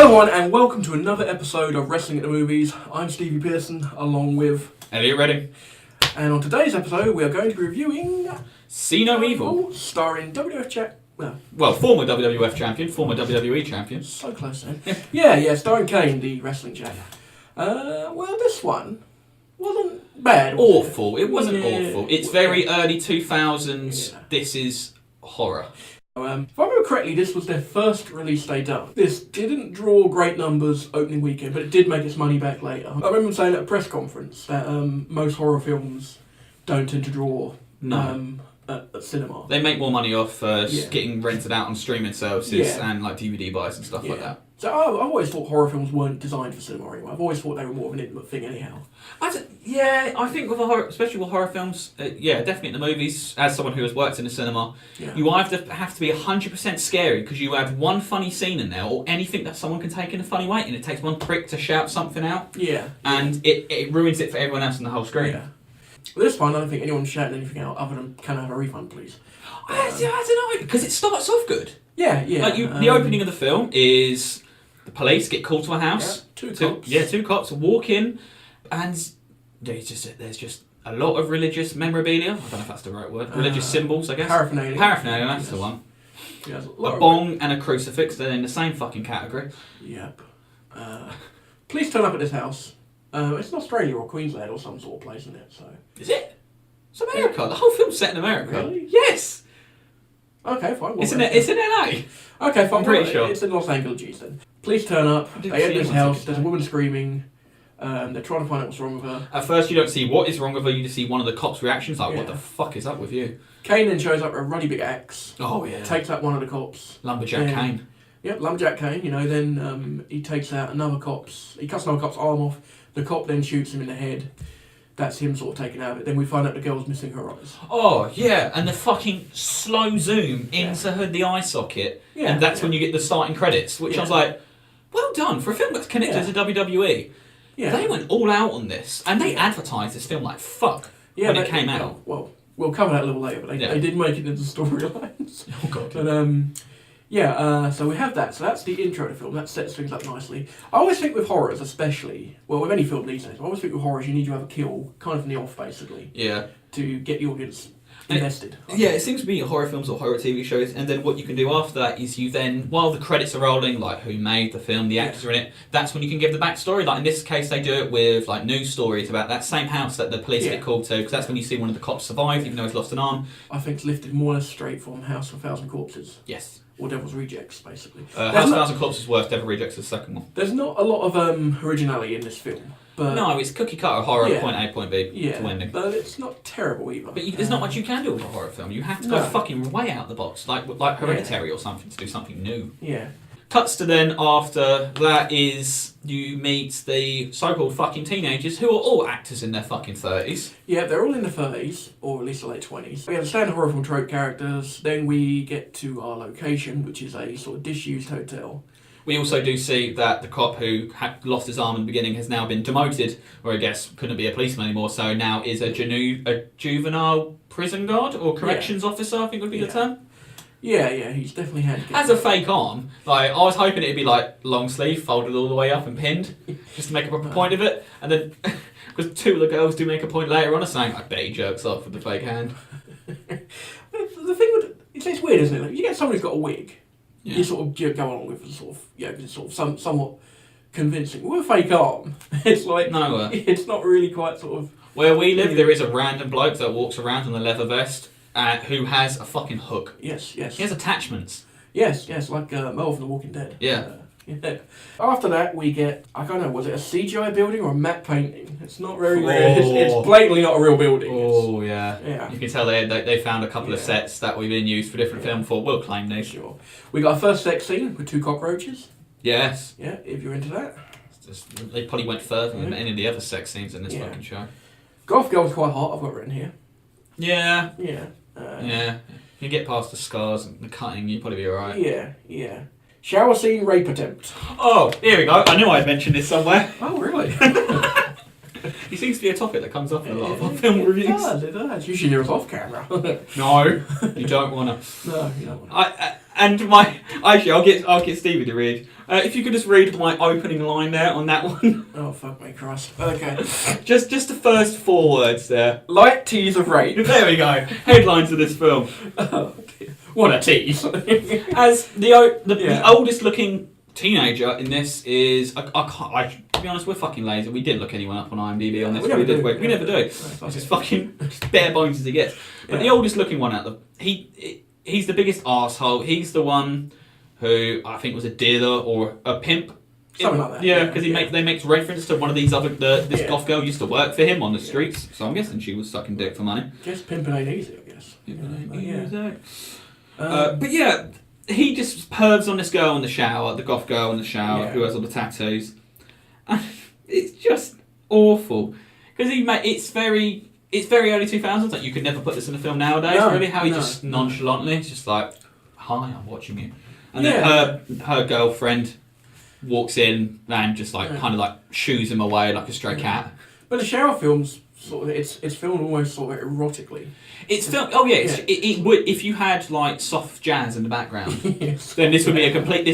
everyone, and welcome to another episode of Wrestling at the Movies. I'm Stevie Pearson, along with Elliot Redding. And on today's episode, we are going to be reviewing See No Evil, starring former WWF champion, former WWE champion. So close then. yeah, starring Kane, the wrestling champ. This one wasn't bad. Awful. It wasn't awful. It's very early 2000s. Yeah. This is horror. If I remember correctly, this was their first release they done. This didn't draw great numbers opening weekend, but it did make its money back later. I remember them saying at a press conference that most horror films don't tend to draw at cinema. They make more money off getting rented out on streaming services and like DVD buys and stuff like that. So I've always thought horror films weren't designed for cinema anyway. I've always thought they were more of an intimate thing anyhow. I think with especially with horror films, definitely in the movies, as someone who has worked in a cinema, you either have to be 100% scary because you have one funny scene in there or anything that someone can take in a funny way, and it takes one prick to shout something out. Yeah. And it ruins it for everyone else in the whole screen. Yeah. Well, this one, I don't think anyone's shouting anything out other than, can I have a refund, please? I don't know, because it starts off good. Yeah. Like the opening of the film is the police get called to a house. Two cops. Two cops walk in, and there's just a lot of religious memorabilia. I don't know if that's the right word. Religious symbols, I guess. Paraphernalia. That's the one. Yeah, a bong and a crucifix, they're in the same fucking category. Yep. Police turn up at this house. It's in Australia or Queensland or some sort of place, isn't it? So. Is it? It's America. The whole film's set in America. Really? Yes. Okay, fine. It's in LA. Okay, fine. I'm pretty sure. It's in Los Angeles then. Police turn up. They enter this house. There's a woman screaming. They're trying to find out what's wrong with her. At first, you don't see what is wrong with her. You just see one of the cops' reactions, like, "What the fuck is up with you?" Kane then shows up with a ruddy big axe. Oh yeah. Takes out one of the cops. Lumberjack Kane. Yep, Lumberjack Kane. Then he takes out He cuts another cop's arm off. The cop then shoots him in the head. That's him sort of taken out of it. Then we find out the girl's missing her eyes. Oh, yeah, and the fucking slow zoom into the eye socket. Yeah, and that's when you get the starting credits, which I was like, well done. For a film that's connected to WWE, they went all out on this. And they advertised this film like fuck when it came out. Well, we'll cover that a little later, but they did make it into storylines. Oh, God. But, so we have that. So that's the intro to the film. That sets things up nicely. I always think with horrors, especially, well, with any film these days, I always think with horrors you need to have a kill kind of from the off, basically. Yeah. To get the audience invested. It seems to be horror films or horror TV shows, and then what you can do after that is you then, while the credits are rolling, like who made the film, the actors are in it, that's when you can give the backstory. Like in this case, they do it with like news stories about that same house that the police get called to, because that's when you see one of the cops survive, even though he's lost an arm. I think it's lifted more or less straight from House of a Thousand Corpses. Yes. Or Devil's Rejects, basically. House of a Thousand Corpses' worst, Devil Rejects is the second one. There's not a lot of originality in this film. But no, it's cookie cutter horror, point A, point B, to ending. But it's not terrible either. But there's not much you can do with a horror film. You have to go fucking way out the box, like Hereditary or something, to do something new. Yeah. Cuts to then after that is you meet the so-called fucking teenagers who are all actors in their fucking 30s. Yeah, they're all in the 30s, or at least the late 20s. We have the standard horror film trope characters. Then we get to our location, which is a sort of disused hotel. We also do see that the cop who had lost his arm in the beginning has now been demoted, or I guess couldn't be a policeman anymore, so now is a juvenile prison guard or corrections officer, I think would be the term. Yeah, he's definitely handicapped. Has a fake arm. Like, I was hoping it'd be like long sleeve, folded all the way up and pinned, just to make a proper point of it. And then, because two of the girls do make a point later on, saying, I bet he jerks off with the fake hand. The thing with it's weird, isn't it? Like, you get someone who's got a wig, you sort of go along with sort of, because it's sort of somewhat convincing. With a fake arm, it's like it's not really quite sort of. Where we live, there is a random bloke that walks around in a leather vest. Who has a fucking hook. Yes. He has attachments. Yes, like Mel from The Walking Dead. Yeah. After that, we get, I don't know, was it a CGI building or a matte painting? It's not very real. It's blatantly not a real building. Oh, yeah. You can tell they found a couple of sets that we've been used for different film for. We'll claim these. Sure. We got our first sex scene with two cockroaches. Yes. Yeah, if you're into that. They probably went further than any of the other sex scenes in this fucking show. Golf Girl's quite hot, I've got written here. Yeah. You get past the scars and the cutting, you'd probably be alright. Yeah. Shower scene rape attempt. Oh, here we go. I knew I'd mentioned this somewhere. Oh, really? He seems to be a topic that comes up in a lot of our film reviews. It does. You should hear us off camera. No, you don't want to. No, you don't want to. And I'll get Stevie to read. If you could just read my opening line there on that one. Oh, fuck me, Christ. Okay. just the first 4 words there. Light tease of rain. There we go. Headlines of this film. Oh, dear. What a tease. As the oldest looking teenager in this is, to be honest, we're fucking lazy. We didn't look anyone up on IMDb on this. We never do. It's just fucking bare bones as it gets. But the oldest looking one out he's the biggest arsehole. He's the one who I think was a dealer or a pimp. Something like that. Yeah, because they make reference to one of these other this goth girl used to work for him on the streets. So I'm guessing she was sucking dick for money. Just pimping ain't easy, I guess. But yeah, he just pervs on this girl in the shower, the goth girl in the shower who has all the tattoos. And it's just awful because it's very early 2000s. Like you could never put this in a film nowadays. Really, how he just nonchalantly, it's just like, "Hi, I'm watching you," and then her girlfriend walks in and just kind of shoos him away like a stray cat. But the shower films sort of it's filmed almost sort of erotically. It's filmed. Oh yeah, it would if you had soft jazz in the background. Yes. Then this would be a completely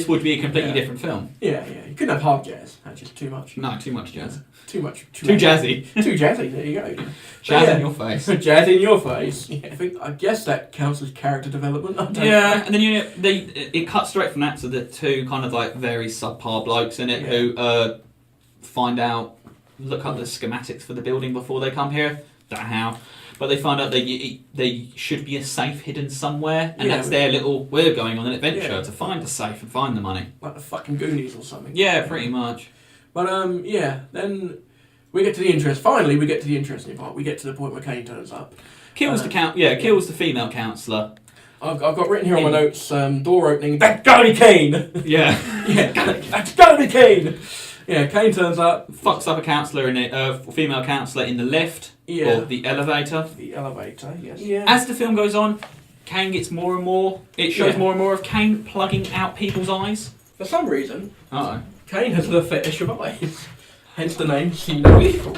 different film. Yeah. You couldn't have hard jazz. That's just too much. No, too much jazz. Too much. Too jazzy. Too jazzy. There you go. Jazz in your face. Jazz in your face. Yeah, I guess that counts as character development. I don't know. And then it cuts straight from that to the two kind of very subpar blokes in it who look up the schematics for the building before they come here. Don't know how. But they find out they should be a safe hidden somewhere, and that's their little. We're going on an adventure to find the safe and find the money, like the fucking Goonies or something. Yeah, pretty much. But then we get to the interest. Finally, we get to the interesting part. We get to the point where Kane turns up, kills the female counsellor. I've got written here on my notes. Door opening. That's gotta be Kane. Yeah, that's gotta be Kane. Yeah, Kane turns up, fucks up a female counsellor in the lift or the elevator. The elevator, yes. Yeah. As the film goes on, Kane gets more and more. It shows more and more of Kane plugging out people's eyes. For some reason, Kane has the fetish of eyes, hence the name See No Evil.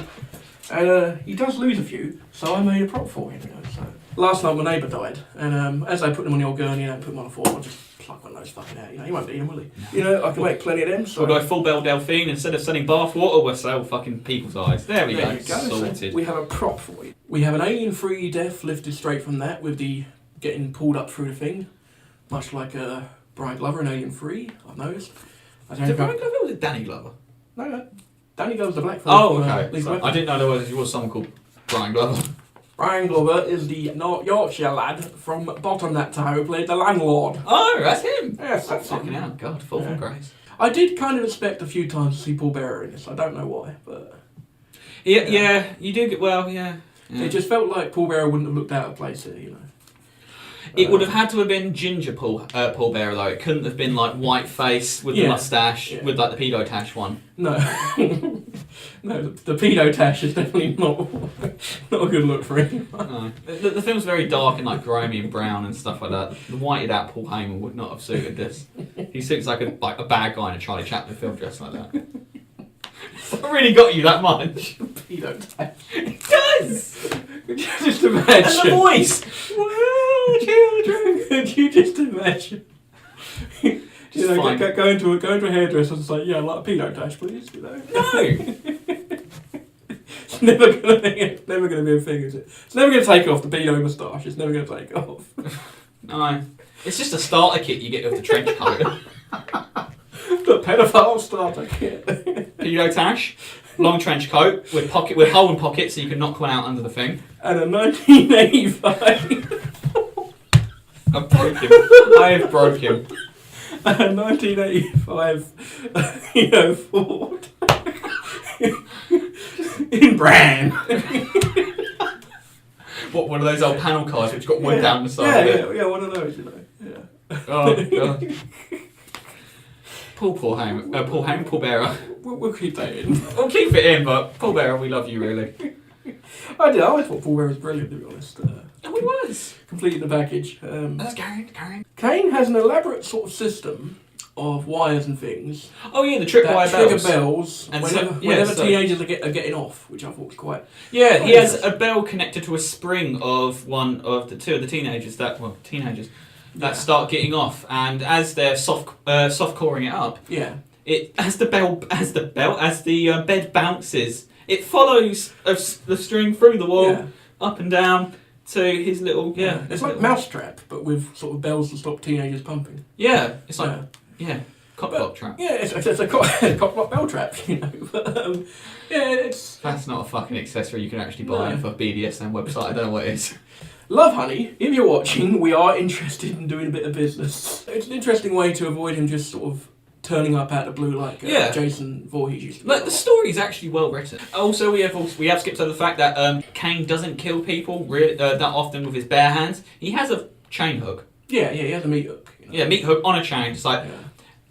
And he does lose a few, so I made a prop for him. So last night my neighbour died, and as I put him on the old gurney and put him on a fork, I just pluck one of those fucking out. He won't eat them, will he? I can make plenty of them. So we'll go full bell Delphine. Instead of selling bath water, we'll sell fucking people's eyes. There we go. Sorted. So we have a prop for you. We have an alien-free death lifted straight from that with the getting pulled up through the thing, much like Brian Glover in Alien 3. I've noticed. Is it Brian Glover or was it Danny Glover? No. Danny Glover's the black fella. Oh, okay. I didn't know there was someone called Brian Glover. Brian Glover is the North Yorkshire lad from Bottom That Tower who played the landlord. Oh, that's him. Yes, that's fucking hell. God, full from grace. I did kind of expect a few times to see Paul Bearer in this. I don't know why, but yeah, you do get It just felt like Paul Bearer wouldn't have looked out of place here, It would have had to have been ginger Paul Bearer though. It couldn't have been white face with the moustache with the pedo tash one. No, no, the pedo tash is definitely not a good look for him. No. The film's very dark and grimy and brown and stuff like that. The whited out Paul Heyman would not have suited this. He suits like a bad guy in a Charlie Chaplin film dressed like that. I really got you that much. Pedo tash. It does. Just imagine. And the voice. Well, children, could you just imagine? Go into a hairdresser and say, "Yeah, I'd like a pedo tash, please." No. It's never gonna be a thing, is it? It's never gonna take off the pedo moustache. It's never gonna take off. No. It's just a starter kit you get with the trench coat. The pedophile starter kit. Pedo tash. Long trench coat with hole and pocket so you can knock one out under the thing. And a 1985. I have broke him. A 1985 Ford. In brand. What, one of those old panel cars which got wood down the side of it? Yeah, one of those, Yeah. Oh, God. Paul Heyman, Paul Bearer. We'll keep that in. We'll keep it in, but Paul Bearer, we love you, really. I thought Paul Bearer was brilliant, to be honest. He was. Completing the package. That's Kane. Kane has an elaborate sort of system of wires and things. Oh yeah, the tripwire bells. Trigger bells and whenever teenagers are getting off, which I thought was quite... Yeah, he has a bell connected to a spring of two of the teenagers. that start getting off, and as they're soft coring it up, as the bed bounces, it follows the string through the wall, up and down to his little It's like Mousetrap, but with sort of bells to stop teenagers pumping. Yeah, it's like cock block trap. Yeah, it's a cock block bell trap, you know. But, it's that's not a fucking accessory you can actually buy off a BDSM website. I don't know what it is. Love Honey, if you're watching, we are interested in doing a bit of business. It's an interesting way to avoid him just sort of turning up out of the blue like Jason Voorhees used to. Like the story is actually well written. Also, we have skipped over the fact that Kane doesn't kill people really that often with his bare hands. He has a chain hook. Yeah, he has a meat hook. You know? Yeah, meat hook on a chain. It's like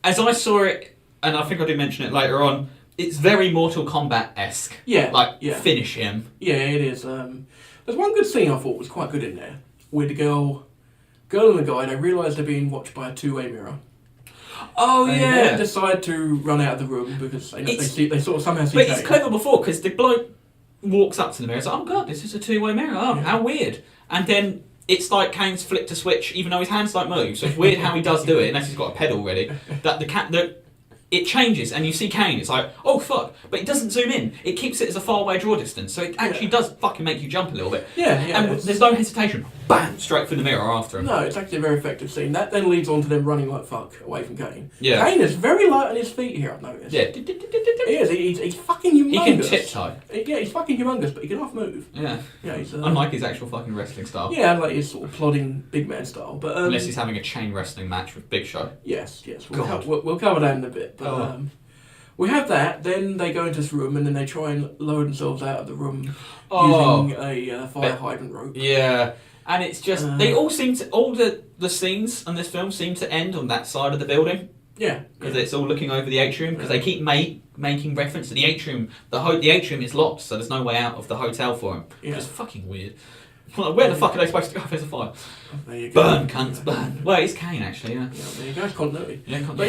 as I saw it, and I think I did mention it later on. It's very Mortal Kombat-esque. Yeah, finish him. Yeah, it is. There's one good scene I thought was quite good in there with the girl and the guy. They realise they're being watched by a two-way mirror. Oh, They decide to run out of the room because they sort of somehow see. But it's clever before because the bloke walks up to the mirror. It's like, oh god, this is a two-way mirror. Oh, how weird! And then it's like Kane's flicked a switch, even though his hands don't move. So it's weird how he does do it, unless he's got a pedal ready. That it changes, and you see Kane. It's like, oh fuck! But it doesn't zoom in. It keeps it as a far away draw distance, so it actually does fucking make you jump a little bit. And there's no hesitation. Bam! Straight through the mirror after him. No, it's actually a very effective scene. That then leads on to them running like fuck away from Kane. Yeah. Kane is very light on his feet here, I've noticed. Yeah. He is. He's fucking humongous. He can tiptoe. Yeah, he's fucking humongous, but he can off move. Yeah. Yeah, he's unlike his actual fucking wrestling style. Yeah, like his sort of plodding big man style. But unless he's having a chain wrestling match with Big Show. Yes. We'll cover that in a bit. But we have that. Then they go into this room, and then they try and lower themselves out of the room using a fire hydrant rope. Yeah. And it's just they all seem to the scenes in this film seem to end on that side of the building. Yeah, because it's all looking over the atrium. Because they keep making reference to the atrium. The atrium is locked, so there's no way out of the hotel for him. Which is fucking weird. Where the fuck are they supposed to go if there's a fire? There you go. Burn, cunts, burn. Well, it's Kane actually. Yeah. There you go. It's continuity. But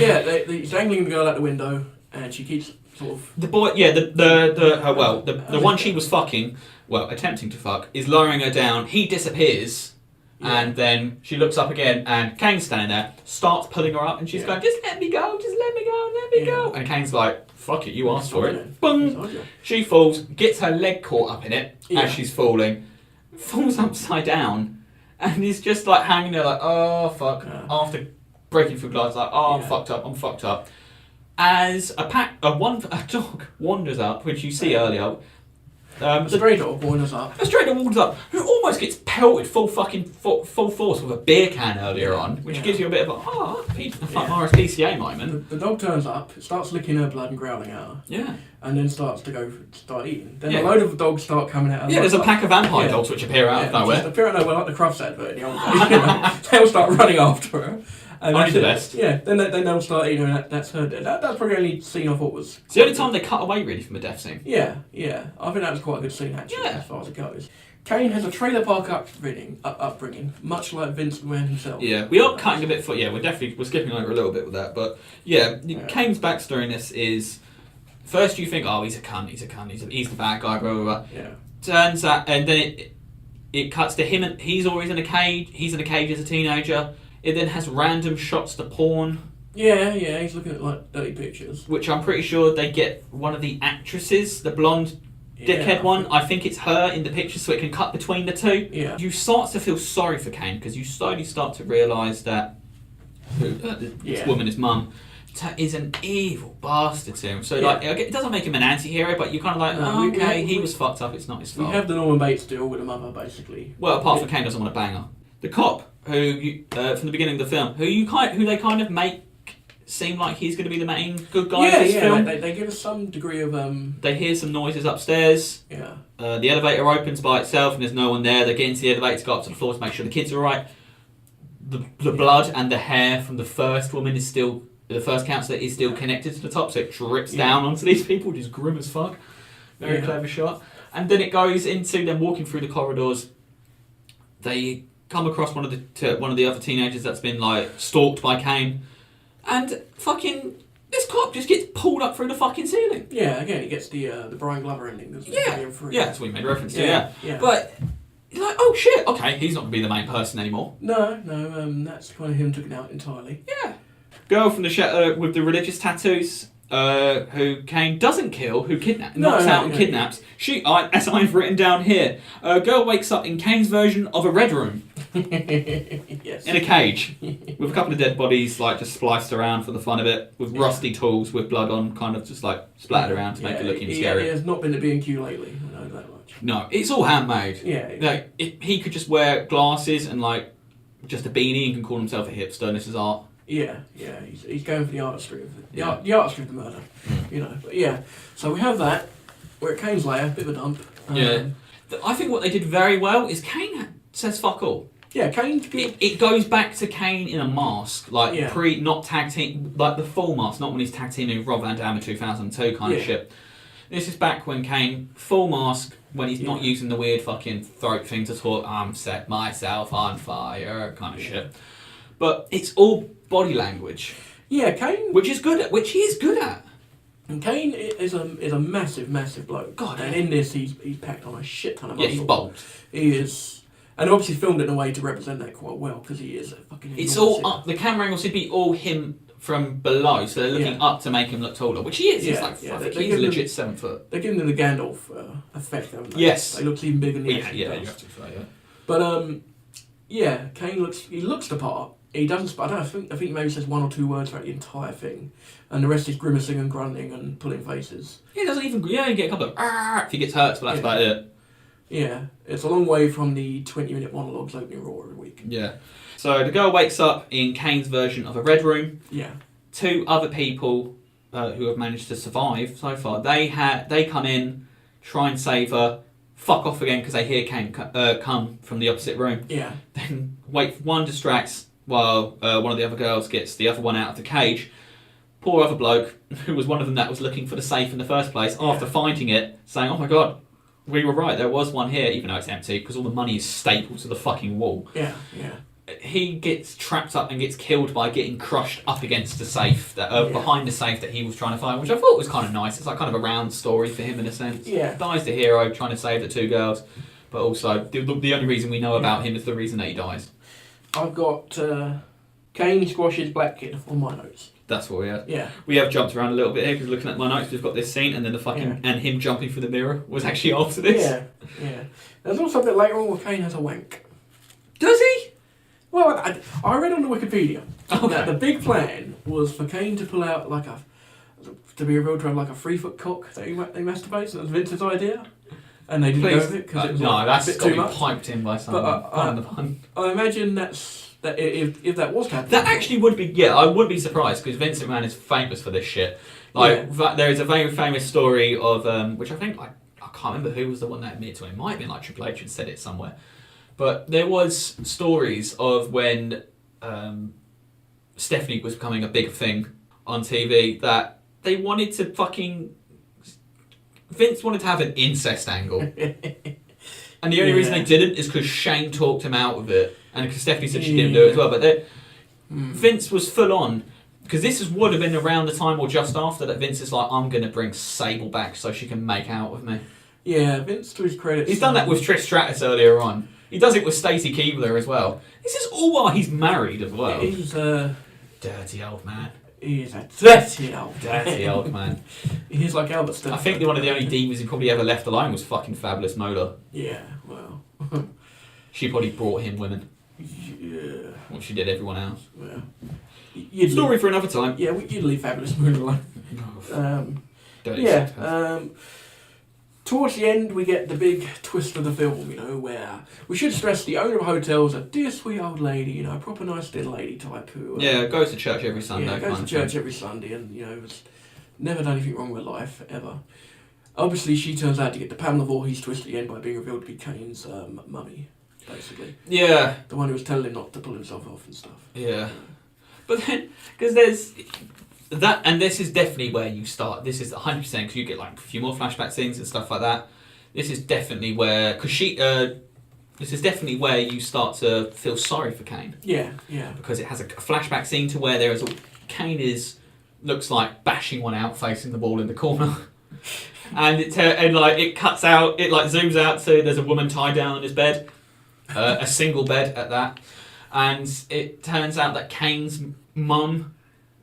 he's dangling the girl out the window, and she keeps sort of the boy. Yeah, the one she was fucking. Well, attempting to fuck, is lowering her down. He disappears, and then she looks up again, and Kane's standing there, starts pulling her up, and she's going, just let me go, let me go. And Kane's like, fuck it, you asked for it. Boom! She falls, gets her leg caught up in it as she's falling, falls upside down, and he's just like hanging there like, oh fuck, after breaking through glass, like, oh, I'm fucked up. As a dog wanders up, which you see earlier. A stray dog wanders up. A stray dog wanders up, who almost gets pelted full force with a beer can earlier on, which gives you a bit of RSPCA moment. The dog turns up, starts licking her blood and growling at her. Yeah. And then starts eating. Then a load of dogs start coming out. There's a pack of vampire dogs which appear out of nowhere. Just appear out of nowhere like the Crufts advert in the old days. They'll start running after her. And only the best. Yeah, then they'll start eating her, and that's her death. That's probably the only scene I thought was... It's the only time they cut away, really, from a death scene. Yeah. I think that was quite a good scene, actually, as far as it goes. Kane has a trailer park upbringing, much like Vince McMahon himself. Yeah, we are cutting a bit we're skipping over a little bit with that, but Kane's backstory in this is... First you think, oh, he's a cunt, he's the bad guy, blah, blah, blah. Yeah. Turns out, and then it cuts to him, and he's always in a cage, he's in a cage as a teenager. It then has random shots to porn. Yeah, he's looking at like dirty pictures. Which I'm pretty sure they get one of the actresses, the blonde dickhead one. I think it's her in the picture, so it can cut between the two. Yeah. You start to feel sorry for Kane because you slowly start to realise that this woman, his mum, is an evil bastard to him. So it doesn't make him an anti-hero, but you're kind of like, he was fucked up. It's not his fault. We have the Norman Bates deal with a mother, basically. Well, apart from Kane doesn't want to bang her. The cop, who from the beginning of the film, who they kind of make seem like he's going to be the main good guy of this film. They give us some degree of... They hear some noises upstairs. Yeah. The elevator opens by itself and there's no one there. They get into the elevator to go up to the floor to make sure the kids are alright. The blood and the hair from the first woman is still... The first counsellor is still connected to the top, so it drips down onto these people, which is grim as fuck. Very clever shot. And then it goes into them walking through the corridors. They come across one of the other teenagers that's been like stalked by Kane, and fucking this cop just gets pulled up through the fucking ceiling. Yeah, again, he gets the Brian Glover ending, doesn't he? Yeah, that's what we made reference to. Yeah. But like, oh shit, okay, he's not going to be the main person anymore. No, that's kind of him took it out entirely. Yeah. Girl from the shadow with the religious tattoos, who Kane doesn't kill, who knocks out and kidnaps. As I've written down here, girl wakes up in Kane's version of a red room. Yes. In a cage. With a couple of dead bodies, like, just spliced around for the fun of it, with rusty tools with blood on, kind of just, like, splattered around to make it look even scary. He has not been to B&Q lately, I know that much. No, it's all handmade. Yeah. Like, he could just wear glasses and, like, just a beanie and can call himself a hipster, and this is art. Yeah, he's going for the artistry of it. The artistry of the murder, you know. But yeah, so we have that. We're at Kane's lair, bit of a dump. I think what they did very well is Kane says fuck all. Yeah, Kane. It goes back to Kane in a mask, like not tag team, like the full mask, not when he's tag teaming with Rob Van Dam in 2002 kind of shit. This is back when Kane full mask, when he's not using the weird fucking throat thing to talk. I'm set myself on fire kind of shit. But it's all body language. Yeah, Kane. Which he is good at. And Kane is a massive bloke. God, and in this he's packed on a shit ton of muscle. Yeah, he's bulked. He is, and obviously filmed in a way to represent that quite well because he is a fucking. It's all up. The camera angles should be all him from below, so they're looking up to make him look taller, which he is. He's like he's a legit 7 foot. They're giving him the Gandalf effect, haven't they? Yes, he looks even bigger than he actually does. You have to say, But Kane looks the part. He doesn't. I think he maybe says 1 or 2 words throughout the entire thing, and the rest is grimacing and grunting and pulling faces. He doesn't even. Yeah, you get a couple of if he gets hurt, but that's about it. Yeah, it's a long way from the 20-minute monologues opening Raw every week. Yeah. So the girl wakes up in Kane's version of a red room. Yeah. 2 other people who have managed to survive so far. They come in, try and save her, fuck off again because they hear Kane come from the opposite room. Yeah. Then one distracts while one of the other girls gets the other one out of the cage. Poor other bloke, who was one of them that was looking for the safe in the first place, after finding it, saying, "Oh my god, we were right, there was one here," even though it's empty, because all the money is stapled to the fucking wall. Yeah. He gets trapped up and gets killed by getting crushed up against the safe, behind the safe that he was trying to find, which I thought was kind of nice. It's like kind of a round story for him in a sense. Yeah. Dies the hero trying to save the 2 girls, but also the only reason we know about him is the reason that he dies. I've got Kane squashes Black Kid on my notes. That's what we have. Yeah. We have jumped around a little bit here because looking at my notes, we've got this scene and then and him jumping through the mirror was actually after this. Yeah. There's also a bit later on where Kane has a wank. Does he? Well, I read on the Wikipedia that the big plan was for Kane to pull out to be revealed to have like a 3-foot cock that he masturbates, and that was Vince's idea. And they didn't go with it because it was that's a bit got to too be much. piped in by someone. Pardon the pun. I imagine that if that was happening, that actually would be. Yeah, I would be surprised because Vince McMahon is famous for this shit. There is a very famous story of which I think I can't remember who was the one that admitted to it. It might have been like Triple H and said it somewhere. But there was stories of when Stephanie was becoming a big thing on TV that they wanted to Vince wanted to have an incest angle. And the only reason they didn't is because Shane talked him out of it. And because Stephanie said she didn't do it as well. But Vince was full on. Because this would have been around the time or just after that Vince is like, I'm going to bring Sable back so she can make out with me. Yeah, Vince, to his credit. He's done that with Trish Stratus earlier on. He does it with Stacey Keebler as well. This is all while he's married as well. He's a dirty old man. He is a dirty old man. He's like Albert Stone. I think one of the only divas he probably ever left alone was fucking Fabulous Mola. Yeah, well. She probably brought him women. Yeah. Well, she did everyone else. Yeah. Story for another time. Yeah, you'd leave Fabulous Mola alone. Dirty Towards the end, we get the big twist of the film, where we should stress the owner of hotels, a dear sweet old lady, a proper nice little lady type who... goes to church every Sunday. Yeah, goes to church every Sunday and, has never done anything wrong with life, ever. Obviously, she turns out to get the Pamela Voorhees twist at the end by being revealed to be Kane's mummy, basically. Yeah. The one who was telling him not to pull himself off and stuff. Yeah. But then, because there's... That, and this is definitely where you start. This is 100% because you get like a few more flashback scenes and stuff like that. This is definitely where, this is definitely where you start to feel sorry for Kane. Yeah. Because it has a flashback scene to where Kane looks like bashing one out, facing the wall in the corner, and it cuts out. It like zooms out to there's a woman tied down on his bed, a single bed at that. And it turns out that Kane's mum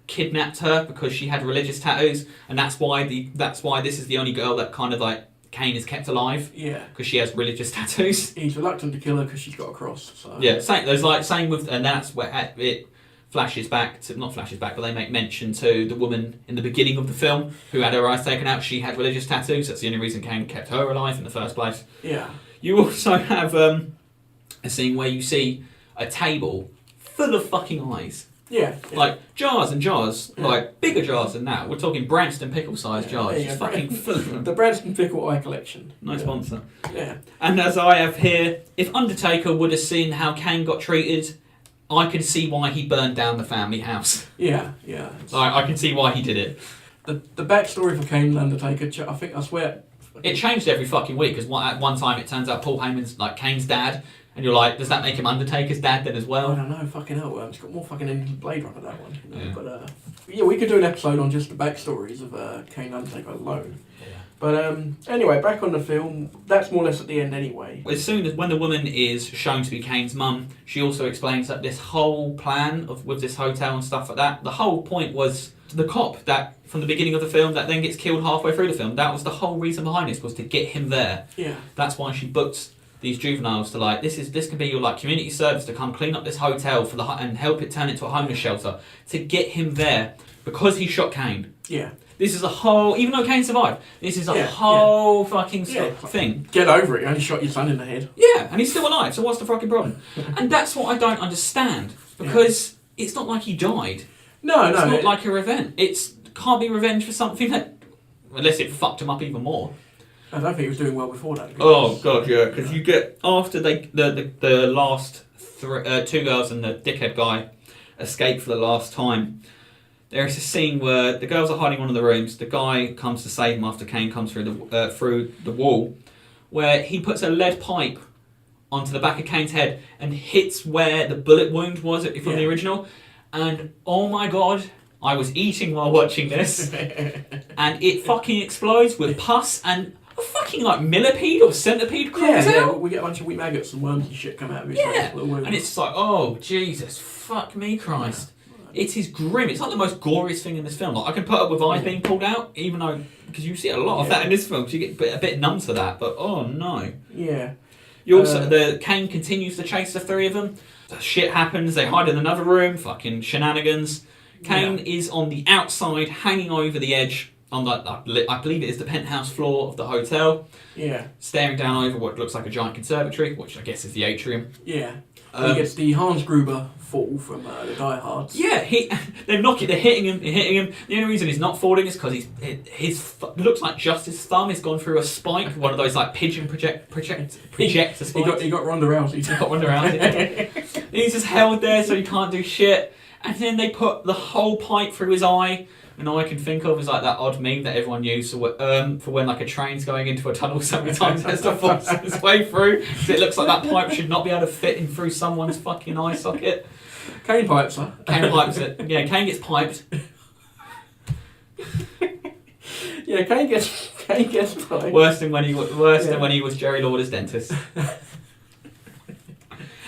kidnapped her because she had religious tattoos, and that's why this is the only girl that kind of like Kane is kept alive. Yeah. Because she has religious tattoos. He's reluctant to kill her because she's got a cross. So. Yeah. Same with, and that's where it flashes back to, not flashes back, but they make mention to the woman in the beginning of the film who had her eyes taken out. She had religious tattoos. That's the only reason Kane kept her alive in the first place. Yeah. You also have a scene where you see a table full of fucking eyes. Yeah. Like jars and jars, like bigger jars than that. We're talking Branston pickle sized jars. Just fucking full of them. The Branston Pickle Eye Collection. No sponsor. Yeah. And as I have here, if Undertaker would have seen how Kane got treated, I could see why he burned down the family house. Yeah. Like, I can see why he did it. The backstory for Kane and Undertaker, I swear. It changed every fucking week, because at one time it turns out Paul Heyman's like Kane's dad, and you're like, does that make him Undertaker's dad then as well? I don't know, fucking hell. It's got more fucking in Blade Runner, that one. You know? But yeah, we could do an episode on just the backstories of Kane and Undertaker alone. Yeah. But anyway, back on the film, that's more or less at the end anyway. As soon as when the woman is shown to be Kane's mum, she also explains that this whole plan with this hotel and stuff like that, the whole point was the cop that from the beginning of the film that then gets killed halfway through the film. That was the whole reason behind this, was to get him there. Yeah. That's why she booked these juveniles to like this can be your like community service to come clean up this hotel for and help it turn into a homeless shelter, to get him there because he shot Kane. Yeah. This is a whole, even though Kane survived, this is a whole fucking thing. Get over it, you only shot your son in the head. Yeah, and he's still alive, so what's the fucking problem? And that's what I don't understand, because it's not like he died. No, it's not like a revenge. It's can't be revenge for something that, unless it fucked him up even more. I don't think he was doing well before that. Oh god, yeah, because you get after the last two girls and the dickhead guy escape for the last time. There is a scene where the girls are hiding in one of the rooms. The guy comes to save them after Kane comes through the wall, where he puts a lead pipe onto the back of Kane's head and hits where the bullet wound was from the original. And oh my god, I was eating while watching this, and it fucking explodes with pus and a fucking like millipede or centipede crawls out. Yeah, we get a bunch of wee maggots and worms and shit come out of his little wounds. And it's like, oh Jesus, fuck me Christ. It is grim. It's like the most goriest thing in this film. Like, I can put up with eyes being pulled out, even though, because you see a lot of that in this film, so you get a bit numb to that. But oh no. Yeah. You also the Kane continues to chase the three of them. Shit happens. They hide in another room. Fucking shenanigans. Kane is on the outside, hanging over the edge on I believe it is the penthouse floor of the hotel. Yeah. Staring down over what looks like a giant conservatory, which I guess is the atrium. Yeah. He gets the Hans Gruber fall from the Die Hards. Yeah, they're hitting him. The only reason he's not falling is because his looks like just his thumb has gone through a spike, one of those like pigeon projector spikes. He got Ronda Rousey. He got Ronda Rousey. He's just held there so he can't do shit. And then they put the whole pipe through his eye. And all I can think of is like that odd meme that everyone used for when like a train's going into a tunnel so many times it has to force its way through. So it looks like that pipe should not be able to fit in through someone's fucking eye socket. Kane pipes her. Kane pipes it. Yeah, Kane gets piped. Yeah, Kane gets piped. Worse than when he was Jerry Lawler's dentist.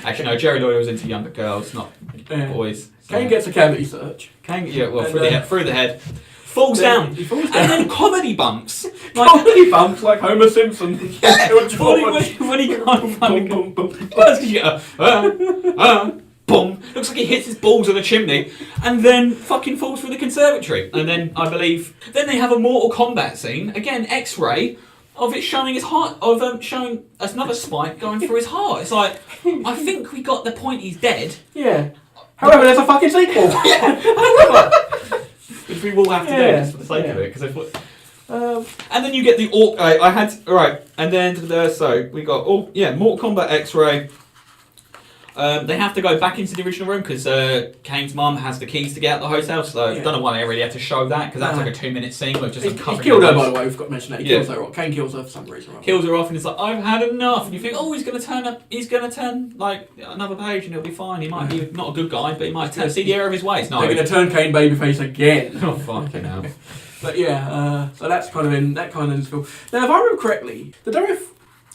Actually, no, Jerry Lawler was into younger girls, not boys. So. Kane gets a cavity search. Through the head. Falls down. He falls down. And then comedy bumps. Comedy bumps like Homer Simpson. Yeah, when he can't find boom. Looks like he hits his balls on a chimney and then fucking falls through the conservatory. And then I believe they have a Mortal Kombat scene, again X-ray, of it showing his heart, showing another spike going through his heart. It's like, I think we got the point, he's dead. Yeah. However, there's a fucking sequel. Which we will have to do just for the sake of it. And then you get the and then we got Mortal Kombat X-ray. They have to go back into the original room because Kane's mum has the keys to get out the hotel, so I don't know why they really had to show that, because that's like a 2-minute scene where just he's killed her, by the way, we've got to mention that. He kills her off. Kane kills her for some reason. Kills her off and it's like, I've had enough. And you think, oh, he's going to turn like another page and he'll be fine. He might be not a good guy, but he might see the error of his ways. No, they're going to turn Kane babyface again. Oh, fucking hell. But yeah, so that's kind of in this film. Now, if I remember correctly,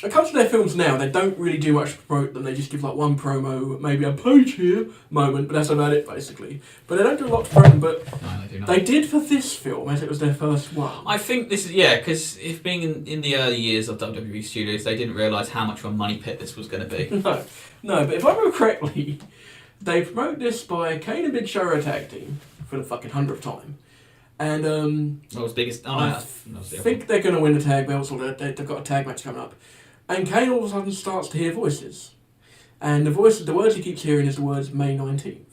it comes to their films now, they don't really do much to promote them. They just give like one promo, maybe a page here moment, but that's about it basically. But they don't do a lot to promote them. But No, they do not. they did for this film, as it was their first one. I think this is because if being in the early years of WWE Studios, they didn't realise how much of a money pit this was going to be. No, but if I remember correctly, they promote this by Kane and Big Show are a tag team for the fucking 100th time. And That was biggest. Oh, no, I that was the other think they're going to win the tag belts, or they've got a tag match coming up. And Kane all of a sudden starts to hear voices. And the words he keeps hearing is the words May 19th,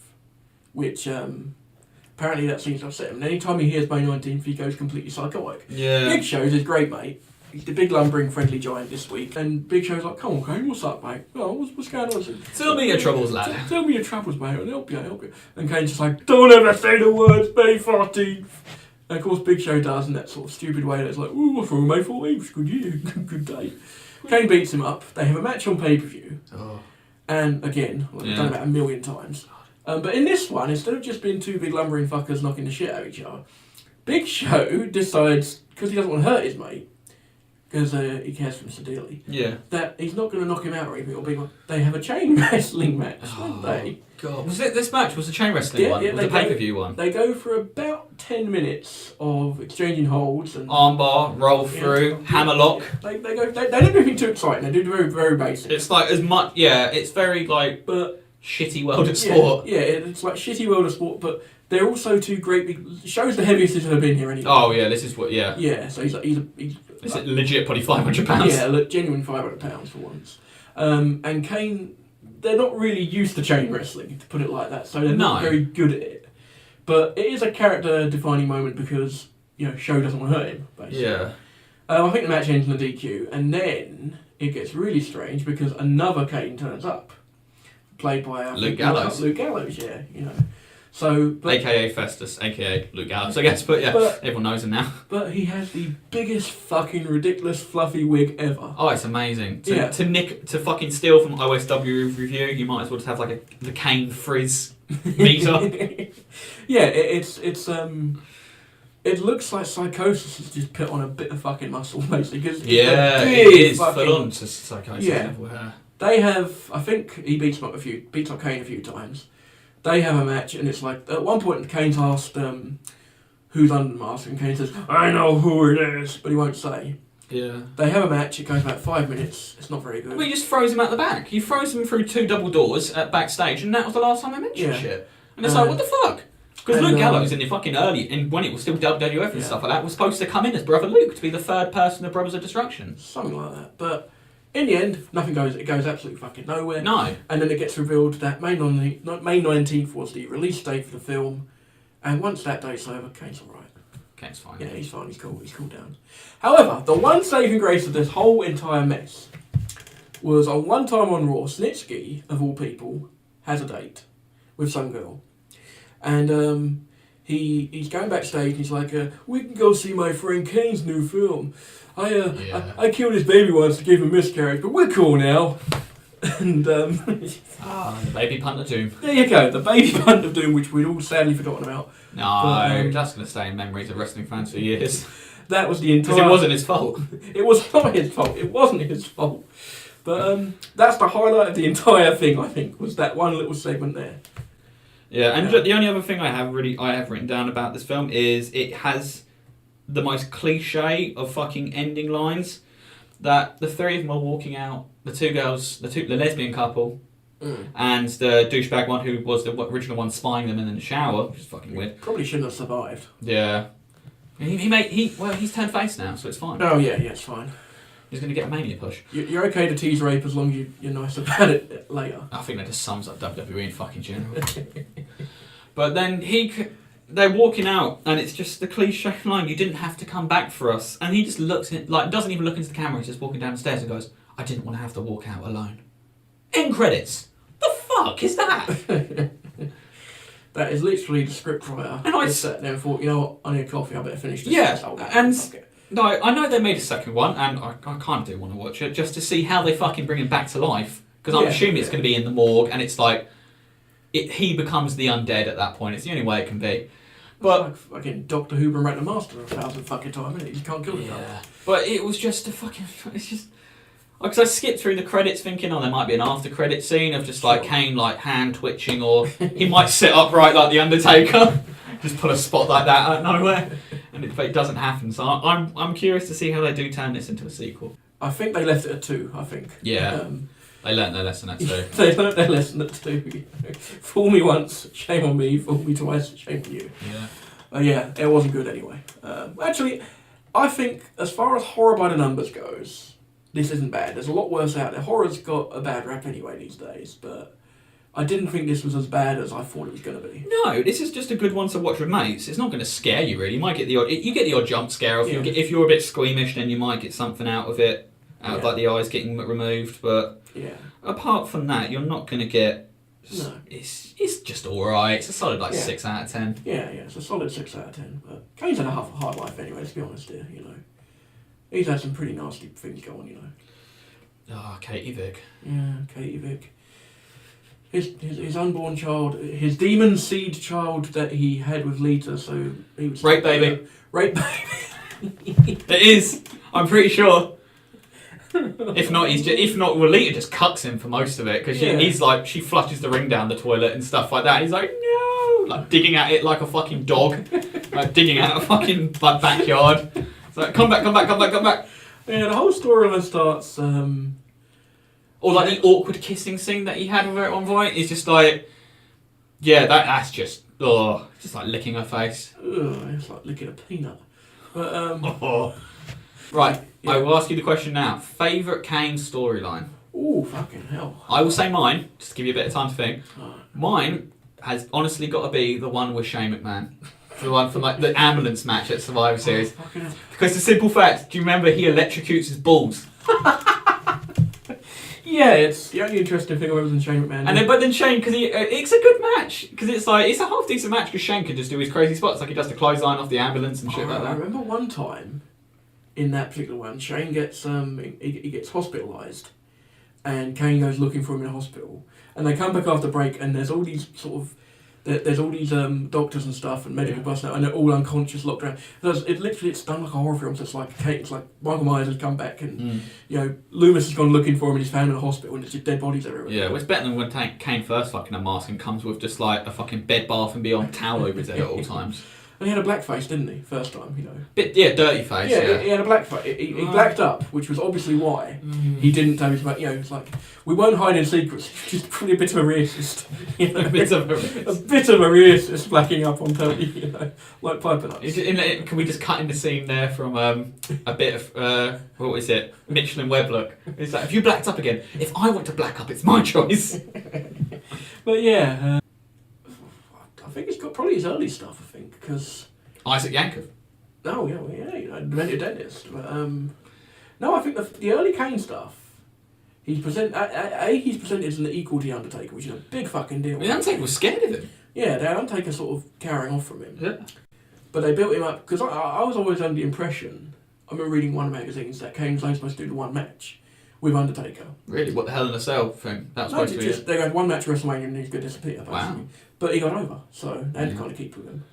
which apparently that seems to upset him. And anytime he hears May 19th, he goes completely psychotic. Yeah. Big Show's his great mate. He's the big lumbering friendly giant this week. And Big Show's like, come on, Kane, what's up, mate? Well, what's going on? Tell me your troubles, lad. Tell me your troubles, mate. I'll help you. And Kane's just like, don't ever say the words May 14th. And of course, Big Show does in that sort of stupid way that's like, ooh, what's wrong with May 14th? Good year, good day. Kane beats him up. They have a match on pay-per-view. Oh. And again, like, they've done it about 1,000,000 times. But in this one, instead of just being two big lumbering fuckers knocking the shit out of each other, Big Show decides, because he doesn't want to hurt his mate, because he cares for him so dearly, that he's not going to knock him out or anything. Or be, they have a chain wrestling match, don't they? God. Was it this match? Was the chain wrestling one? Yeah, Was the pay-per-view one? They go for about 10 minutes of exchanging holds and Armbar, roll through, hammerlock. They don't do anything too exciting. They do very, very basic. It's like as much, it's very like shitty world of sport. Yeah, it's like shitty world of sport, but they're also two great big... Show's the heaviest he's ever been here anyway. Oh yeah, this is what, Yeah, so he's Is it legit probably £500? Yeah, look, genuine £500 for once. And Kane... They're not really used to chain wrestling, to put it like that, so they're not very good at it. But it is a character-defining moment because, Show doesn't want to hurt him, basically. Yeah. I think the match ends in a DQ, and then it gets really strange because another Kane turns up, played by Luke Gallows. Luke Gallows, So, AKA Festus, AKA Luke Gallows, I guess, but everyone knows him now. But he has the biggest fucking ridiculous fluffy wig ever. Oh, it's amazing. To fucking steal from OSW review, you might as well just have like the Kane frizz meter. It looks like Psychosis has just put on a bit of fucking muscle, basically. Cause it is full on to Psychosis level. They have, I think he beats up Kane a few times. They have a match, and it's like, at one point Kane's asked who's under the mask, and Kane says, I know who it is, but he won't say. Yeah. They have a match, it goes about 5 minutes, it's not very good. Well, he just throws him out the back. He throws him through 2 double doors at backstage, and that was the last time they mentioned shit. And it's like, what the fuck? Because Luke Gallows in the fucking early, and when it was still WWF and stuff like that, was supposed to come in as Brother Luke to be the third person of Brothers of Destruction. Something like that, but... In the end, it goes absolutely fucking nowhere. No. And then it gets revealed that May 19th was the release date for the film, and once that date's over, Kane's alright. Kane's fine. Yeah, he's fine, he's cooled down. However, the one saving grace of this whole entire mess was on one time on Raw, Snitsky, of all people, has a date with some girl. And he's going backstage and he's like, we can go see my friend Kane's new film. I killed his baby once to give him a miscarriage, but we're cool now. And the baby punt of doom. There you go, the baby punt of doom, which we'd all sadly forgotten about. No, that's going to stay in memories of wrestling fans for years. That was the entire... Because it wasn't his fault. It was not his fault. It wasn't his fault. But that's the highlight of the entire thing, I think, was that one little segment there. Yeah, and the only other thing I have written down about this film is it has the most cliche of fucking ending lines. That the three of them are walking out, the two girls, the lesbian couple, and the douchebag one who was the original one spying them in the shower, which is fucking weird. Probably shouldn't have survived. Yeah. He's turned face now, so it's fine. Oh yeah, it's fine. He's going to get a mania push. You're okay to tease rape as long as you're nice about it later. I think that just sums up WWE in fucking general. But then they're walking out, and it's just the cliche line, you didn't have to come back for us. And he just looks at, doesn't even look into the camera, he's just walking down the stairs and goes, I didn't want to have to walk out alone. End credits. The fuck is that? That is literally the scriptwriter. And I sat there and thought, you know what, I need a coffee, I better finish this. No, I know they made a second one, and I kind of do want to watch it, just to see how they fucking bring him back to life. Because I'm assuming it's going to be in the morgue, and it's like, he becomes the undead at that point. It's the only way it can be. But it's like fucking Doctor Who and the Master 1,000 fucking times, isn't it? You can't kill the guy. But it was just a fucking... It's just... Because I skipped through the credits thinking, there might be an after credit scene of just like Sure. Kane like hand twitching, or he might sit upright like the Undertaker, just pull a spot like that out of nowhere, but it doesn't happen. So I'm curious to see how they do turn this into a sequel. I think they left it at 2. I think. Yeah, they learnt their lesson at 2. They learnt their lesson at 2. Fool me once, shame on me. Fool me twice, shame on you. Yeah. Yeah, it wasn't good anyway. Actually, I think as far as horror by the numbers goes, this isn't bad. There's a lot worse out there. Horror's got a bad rap anyway these days, but I didn't think this was as bad as I thought it was going to be. No, this is just a good one to watch with mates. It's not going to scare you really. You might get the odd jump scare. If you're a bit squeamish, then you might get something out of it, out of like the eyes getting removed. But apart from that, you're not going to get. No. It's just alright. It's a solid 6 out of 10. Yeah, it's a solid 6 out of 10. But Kane's had a hard life anyway. Let's be honest here. He's had some pretty nasty things going. Oh, Katie Vick. Yeah, Katie Vick. His unborn child, his demon seed child that he had with Lita, so he was... Rape baby. Rape baby. It is. I'm pretty sure. If not, Lita just cucks him for most of it, because he's like, she flushes the ring down the toilet and stuff like that. He's like, no, like digging at it like a fucking dog, like digging out a fucking backyard. It's like, come back. Yeah, the whole storyline starts. Or like the awkward kissing scene that he had with her at one point is just like, that's just like licking her face. Ugh, it's like licking a peanut. But Right, yeah. I will ask you the question now. Favourite Kane storyline? Oh, fucking hell. I will say mine, just to give you a bit of time to think. Mine has honestly got to be the one with Shane McMahon. The one from like the ambulance match at Survivor Series. Because the simple fact, do you remember he electrocutes his balls? Yeah, it's the only interesting thing I was in Shane McMahon. But then Shane, because it's a good match. Because it's a half decent match because Shane can just do his crazy spots. Like he does the clothesline off the ambulance and shit like that. I remember one time, in that particular one, Shane gets he gets hospitalised, and Kane goes looking for him in a hospital, and they come back after break, and there's all these doctors and stuff and medical personnel, and they're all unconscious, locked around. It's done like a horror film. So it's like Michael Myers has come back, and Loomis has gone looking for him, and he's found in a hospital, and it's just dead bodies everywhere. Yeah, well, it's better than when Kane first in a mask and comes with just like a fucking Bed Bath and Beyond towel over his head at all times. And he had a black face, didn't he? First time, dirty face. Yeah, he had a black face. He blacked up, which was obviously why he didn't have his back. It's like we won't hide in secrets. Just probably a bit of a racist. A bit of a racist blacking up on telly. Like Piper Nuts. Can we just cut in the scene there from a bit of what was it? Mitchell and Webb look. It's like, if you blacked up again, if I want to black up, it's my choice. But yeah. I think it's got probably his early stuff. I think because Isaac Yankov. Oh Demented Dentist. But no, I think the early Kane stuff. He's presented as an equal to the Undertaker, which is a big fucking deal. The Undertaker was scared of him. Yeah, the Undertaker sort of carrying off from him. Yeah. But they built him up because I was always under the impression. I remember reading one of the magazines that Kane was only supposed to do the one match with Undertaker. Really? What the Hell in a Cell thing? That was supposed to be it? They had one match WrestleMania and he's going to disappear, basically. Wow. But he got over, so they had to kind of keep with him.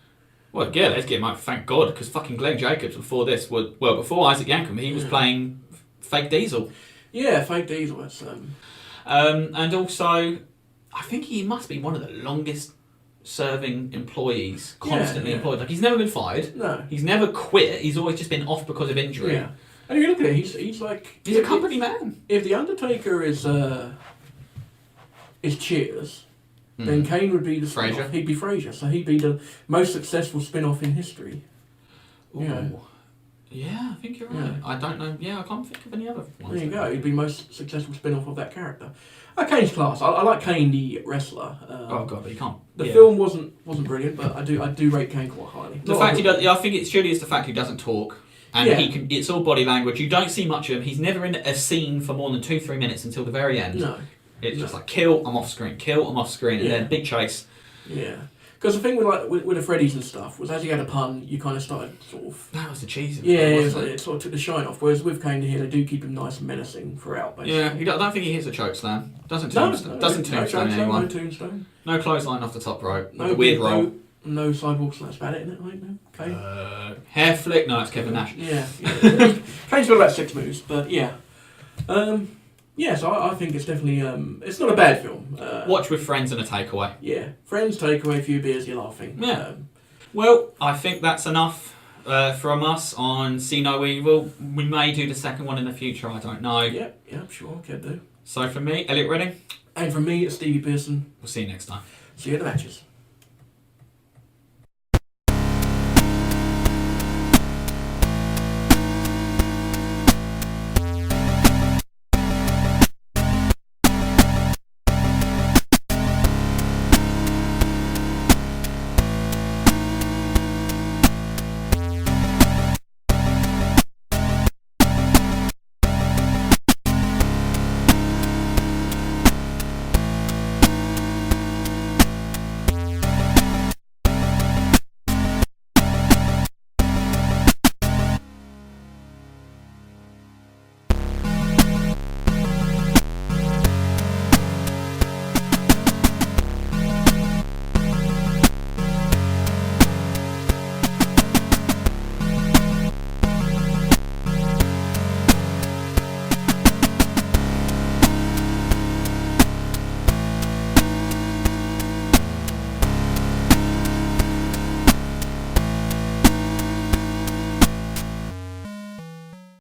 Well, yeah, let's get him out. Thank God, because fucking Glenn Jacobs before this, before Isaac Yankem, he was playing Fake Diesel. Yeah, Fake Diesel. That's and also, I think he must be one of the longest serving employees, constantly employed. Like he's never been fired. No. He's never quit. He's always just been off because of injury. Yeah. And if you look at it, he's like he's a company man. If the Undertaker is Cheers, then Kane would be the Frasier. He'd be Frasier, so he'd be the most successful spin-off in history. Ooh. Yeah, I think you're right. Yeah. I don't know. Yeah, I can't think of any other ones. There you go. He'd be most successful spin-off of that character. Kane's class. I like Kane the wrestler. Oh god, but you can't. The film wasn't brilliant, but I do rate Kane quite highly. The fact he does. Yeah, I think it's surely the fact he doesn't talk. And he can. It's all body language. You don't see much of him. He's never in a scene for more than 2-3 minutes until the very end. No. It's just like kill, I'm off screen, kill, I'm off screen, and then big chase. Yeah. Because the thing with the Freddy's and stuff was as he had a pun, you kind of started sort of... That was the cheese of it. Yeah, it sort of took the shine off. Whereas with Kane here, they do keep him nice and menacing throughout, basically. Yeah, I don't think he hits a choke slam. Doesn't tombstone anyone. No tombstone. No clothesline off the top rope. No the weird roll. No sidewalk slash about it, isn't it? I think, no? Kane? Hair flick? No, it's Kevin Nash. Yeah. Kane's got about 6 moves, but yeah. Yeah, so I think it's definitely it's not a bad film. Watch with friends and a takeaway. Yeah, friends, take away a few beers, you're laughing. Yeah. Well, I think that's enough from us on See No Evil. We may do the second one in the future, I don't know. Yep, sure, can do. So from me, Elliot Redding. And from me, Stevie Pearson. We'll see you next time. See you at the matches.